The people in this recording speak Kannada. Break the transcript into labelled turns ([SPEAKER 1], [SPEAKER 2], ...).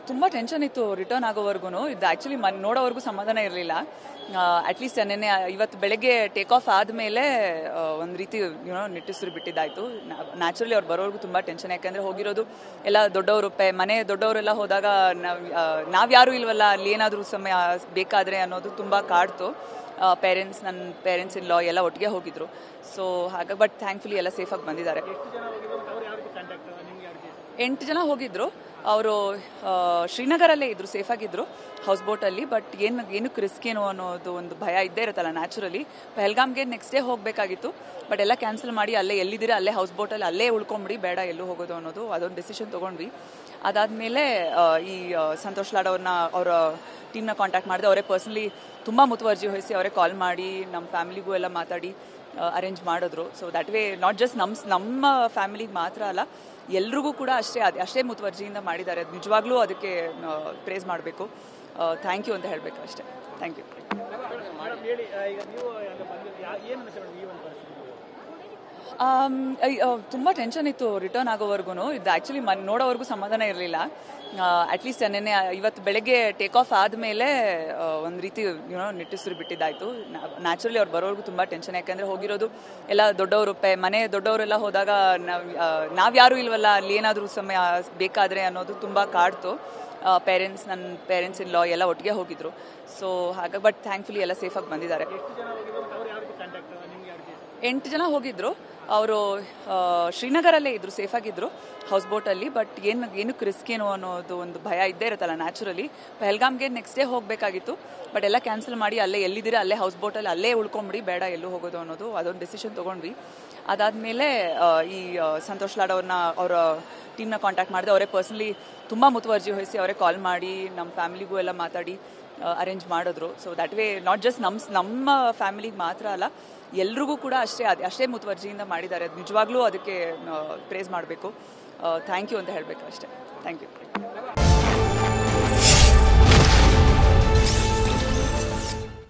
[SPEAKER 1] ತುಂಬ ಟೆನ್ಷನ್ ಇತ್ತು ರಿಟರ್ನ್ ಆಗೋವರೆಗೂ. ಇದು ಆ್ಯಕ್ಚುಲಿ ನೋಡೋವರೆಗೂ ಸಮಾಧಾನ ಇರಲಿಲ್ಲ. ಅಟ್ಲೀಸ್ಟ್ ನೆನ್ನೆ ಇವತ್ತು ಬೆಳಗ್ಗೆ ಟೇಕ್ ಆಫ್ ಆದಮೇಲೆ ಒಂದು ರೀತಿ ನಿಟ್ಟುಸಿರು ಬಿಟ್ಟಿದ್ದಾಯಿತು. ನ್ಯಾಚುರಲಿ ಅವ್ರು ಬರೋವರೆಗೂ ತುಂಬ ಟೆನ್ಷನ್, ಯಾಕೆಂದರೆ ಹೋಗಿರೋದು ಎಲ್ಲ ದೊಡ್ಡವರು, ಮನೆ ದೊಡ್ಡವರೆಲ್ಲ ಹೋದಾಗ ನಾವ್ಯಾರೂ ಇಲ್ವಲ್ಲ, ಅಲ್ಲಿ ಏನಾದರೂ ಸಮಯ ಬೇಕಾದರೆ ಅನ್ನೋದು ತುಂಬ ಕಾಡ್ತು. ನನ್ನ ಪೇರೆಂಟ್ಸ್ ಇನ್ ಲಾ ಎಲ್ಲ ಒಟ್ಟಿಗೆ ಹೋಗಿದ್ರು. ಸೊ ಹಾಗಾಗಿ ಬಟ್ ಥ್ಯಾಂಕ್ಫುಲಿ ಎಲ್ಲ ಸೇಫಾಗಿ ಬಂದಿದ್ದಾರೆ. 8 ಜನ ಹೋಗಿದ್ರು. ಅವರು ಶ್ರೀನಗರಲ್ಲೇ ಇದ್ರು, ಸೇಫಾಗಿದ್ರು ಹೌಸ್ ಬೋಟಲ್ಲಿ. ಬಟ್ ಏನಕ್ಕೆ ರಿಸ್ಕ್ ಏನು ಅನ್ನೋದು ಒಂದು ಭಯ ಇದ್ದೇ ಇರುತ್ತಲ್ಲ ನ್ಯಾಚುರಲಿ. ಪಹಲ್ಗಾಮ್ಗೆ ನೆಕ್ಸ್ಟ್ ಡೇ ಹೋಗಬೇಕಾಗಿತ್ತು, ಬಟ್ ಎಲ್ಲ ಕ್ಯಾನ್ಸಲ್ ಮಾಡಿ ಅಲ್ಲೇ ಎಲ್ಲಿದ್ದೀರಾ ಅಲ್ಲೇ ಹೌಸ್ ಬೋಟಲ್ಲಿ ಅಲ್ಲೇ ಉಳ್ಕೊಂಬಿಡಿ, ಬೇಡ ಎಲ್ಲೂ ಹೋಗೋದು ಅನ್ನೋದು ಅದೊಂದು ಡಿಸಿಷನ್ ತೊಗೊಂಡ್ವಿ. ಅದಾದಮೇಲೆ ಈ ಸಂತೋಷ್ ಲಾಡ್ ಅವರ ಟೀಮ್ನ ಕಾಂಟ್ಯಾಕ್ಟ್ ಮಾಡಿದೆ. ಅವರೇ ಪರ್ಸ್ನಲಿ ತುಂಬ ಮುತುವರ್ಜಿ ವಹಿಸಿ ಅವರೇ ಕಾಲ್ ಮಾಡಿ ನಮ್ಮ ಫ್ಯಾಮಿಲಿಗೂ ಎಲ್ಲ ಮಾತಾಡಿ ಅರೇಂಜ್ ಮಾಡಿದ್ರು. So that way not just ನಮ್ಮ ಫ್ಯಾಮಿಲಿಗೆ ಮಾತ್ರ ಅಲ್ಲ, ಎಲ್ರಿಗೂ ಕೂಡ ಅಷ್ಟೇ ಮುತುವರ್ಜಿಯಿಂದ ಮಾಡಿದ್ದಾರೆ. ಅದು ನಿಜವಾಗ್ಲೂ ಅದಕ್ಕೆ ಪ್ರೇಸ್ ಮಾಡಬೇಕು. ಥ್ಯಾಂಕ್ ಯು ಅಂತ ಹೇಳಬೇಕು ಅಷ್ಟೇ. Thank you. ತುಂಬ ಟೆನ್ಷನ್ ಇತ್ತು ರಿಟರ್ನ್ ಆಗೋವರೆಗೂ. ಇದು ಆ್ಯಕ್ಚುಲಿ ನೋಡೋವರೆಗೂ ಸಮಾಧಾನ ಇರಲಿಲ್ಲ. ಅಟ್ಲೀಸ್ಟ್ ನೆನ್ನೆ ಇವತ್ತು ಬೆಳಗ್ಗೆ ಟೇಕ್ ಆಫ್ ಆದಮೇಲೆ ಒಂದು ರೀತಿ ನಿಟ್ಟುಸಿರು ಬಿಟ್ಟಿದ್ದಾಯಿತು. ನ್ಯಾಚುರಲಿ ಅವ್ರು ಬರೋವರೆಗೂ ತುಂಬ ಟೆನ್ಷನ್, ಯಾಕೆಂದರೆ ಹೋಗಿರೋದು ಎಲ್ಲ ದೊಡ್ಡವರು, ಮನೆ ದೊಡ್ಡವರೆಲ್ಲ ಹೋದಾಗ ನಾವ್ಯಾರೂ ಇಲ್ವಲ್ಲ, ಅಲ್ಲಿ ಏನಾದರೂ ಸಮಯ ಬೇಕಾದರೆ ಅನ್ನೋದು ತುಂಬ ಕಾಡ್ತು. ನನ್ನ ಪೇರೆಂಟ್ಸ್ ಇನ್ ಲಾ ಎಲ್ಲ ಒಟ್ಟಿಗೆ ಹೋಗಿದ್ರು. ಸೊ ಹಾಗಾಗಿ ಬಟ್ ಥ್ಯಾಂಕ್ಫುಲಿ ಎಲ್ಲ ಸೇಫಾಗಿ ಬಂದಿದ್ದಾರೆ. 8 ಜನ ಹೋಗಿದ್ರು. ಅವರು ಶ್ರೀನಗರಲ್ಲೇ ಇದ್ರು, ಸೇಫಾಗಿದ್ರು ಹೌಸ್ ಬೋಟಲ್ಲಿ. ಬಟ್ ಏನಕ್ಕೆ ರಿಸ್ಕ್ ಏನು ಅನ್ನೋದು ಒಂದು ಭಯ ಇದ್ದೇ ಇರುತ್ತಲ್ಲ ನ್ಯಾಚುರಲಿ. ಪಹಲ್ಗಾಮ್ಗೆ ನೆಕ್ಸ್ಟ್ ಡೇ ಹೋಗಬೇಕಾಗಿತ್ತು, ಬಟ್ ಎಲ್ಲ ಕ್ಯಾನ್ಸಲ್ ಮಾಡಿ ಅಲ್ಲೇ ಎಲ್ಲಿದ್ದೀರಾ ಅಲ್ಲೇ ಹೌಸ್ ಬೋಟಲ್ಲಿ ಅಲ್ಲೇ ಉಳ್ಕೊಂಬಿಡಿ, ಬೇಡ ಎಲ್ಲೂ ಹೋಗೋದು ಅನ್ನೋದು ಅದೊಂದು ಡಿಸಿಷನ್ ತೊಗೊಂಡ್ವಿ. ಅದಾದಮೇಲೆ ಈ ಸಂತೋಷ್ ಲಾಡ್ ಅವರ ಟೀಮ್ನ ಕಾಂಟ್ಯಾಕ್ಟ್ ಮಾಡಿದೆ. ಅವರೇ ಪರ್ಸ್ನಲಿ ತುಂಬ ಮುತುವರ್ಜಿ ವಹಿಸಿ ಅವರೇ ಕಾಲ್ ಮಾಡಿ ನಮ್ಮ ಫ್ಯಾಮಿಲಿಗೂ ಎಲ್ಲ ಮಾತಾಡಿ ಅರೇಂಜ್ ಮಾಡಿದ್ರು. So that way not just ನಮ್ಮ ಫ್ಯಾಮಿಲಿಗೆ ಮಾತ್ರ ಅಲ್ಲ, ಎಲ್ರಿಗೂ ಕೂಡ ಅಷ್ಟೇ ಮುತುವರ್ಜಿಯಿಂದ ಮಾಡಿದ್ದಾರೆ. ಅದು ನಿಜವಾಗ್ಲೂ ಅದಕ್ಕೆ ಪ್ರೇಸ್ ಮಾಡಬೇಕು. ಥ್ಯಾಂಕ್ ಯು ಅಂತ ಹೇಳಬೇಕು ಅಷ್ಟೇ. Thank you.